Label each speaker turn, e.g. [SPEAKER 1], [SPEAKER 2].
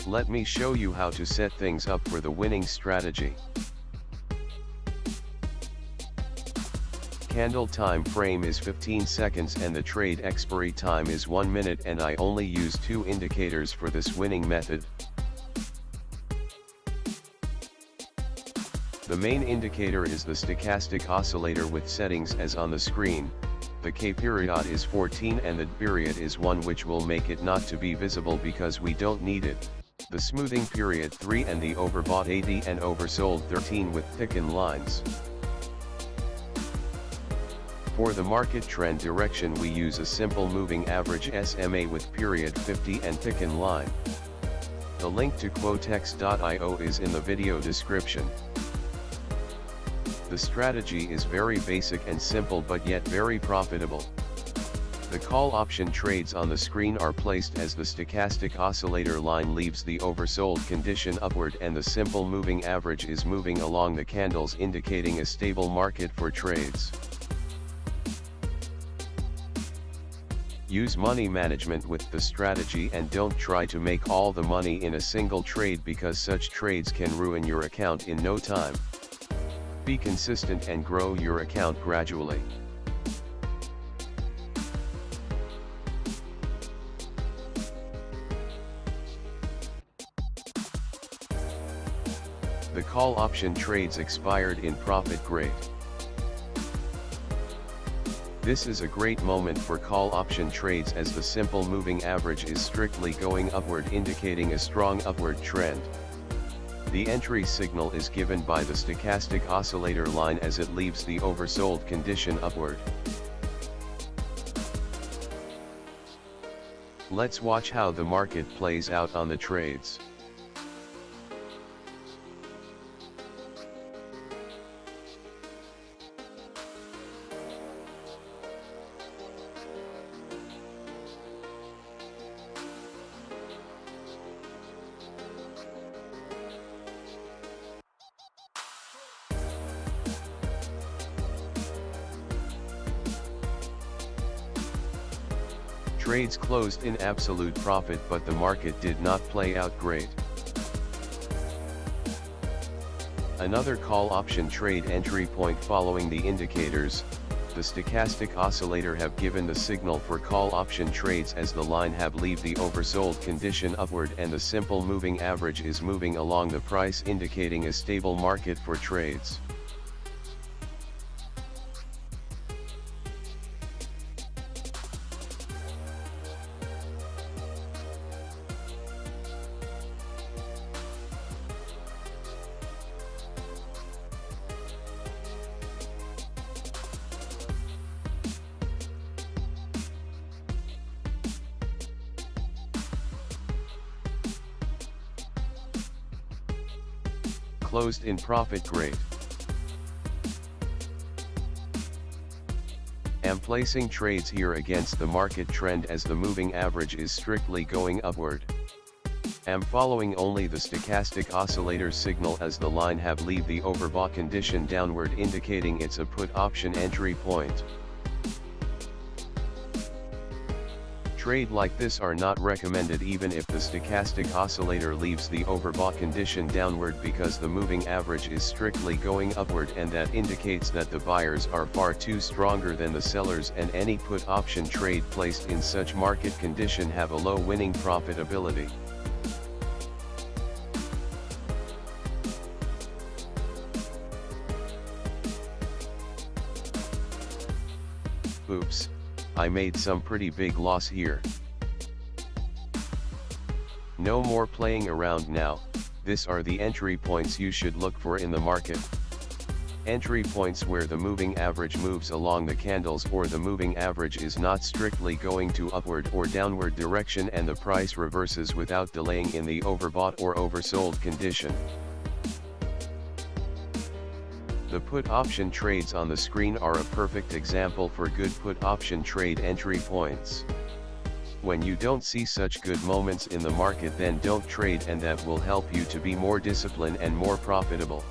[SPEAKER 1] Let me show you how to set things up for the winning strategy. Candle time frame is 15 seconds and the trade expiry time is 1 minute, and I only use 2 indicators for this winning method. The main indicator is the stochastic oscillator with settings as on the screen. The K period is 14 and the D period is 1, which will make it not to be visible because we don't need it. The smoothing period 3 and the overbought 80 and oversold 13 with thickened lines. For the market trend direction we use a simple moving average SMA with period 50 and thickened line. The link to quotex.io is in the video description. The strategy is very basic and simple but yet very profitable. The call option trades on the screen are placed as the stochastic oscillator line leaves the oversold condition upward and the simple moving average is moving along the candles, indicating a stable market for trades. Use money management with the strategy and don't try to make all the money in a single trade because such trades can ruin your account in no time. Be consistent and grow your account gradually. The call option trades expired in profit. Great. This is a great moment for call option trades as the simple moving average is strictly going upward, indicating a strong upward trend. The entry signal is given by the stochastic oscillator line as it leaves the oversold condition upward. Let's watch how the market plays out on the trades. Trades closed in absolute profit, but the market did not play out great. Another call option trade entry point following the indicators. The stochastic oscillator have given the signal for call option trades as the line have leave the oversold condition upward and the simple moving average is moving along the price, indicating a stable market for trades. Closed in profit. Great. Am placing trades here against the market trend as the moving average is strictly going upward. Am following only the stochastic oscillator signal as the line have leave the overbought condition downward, indicating it's a put option entry point. Trade like this are not recommended even if the stochastic oscillator leaves the overbought condition downward, because the moving average is strictly going upward and that indicates that the buyers are far too stronger than the sellers, and any put option trade placed in such market condition have a low winning profitability. Oops. I made some pretty big loss here. No more playing around now. These are the entry points you should look for in the market. Entry points where the moving average moves along the candles or the moving average is not strictly going to upward or downward direction and the price reverses without delaying in the overbought or oversold condition. The put option trades on the screen are a perfect example for good put option trade entry points. When you don't see such good moments in the market, then don't trade, and that will help you to be more disciplined and more profitable.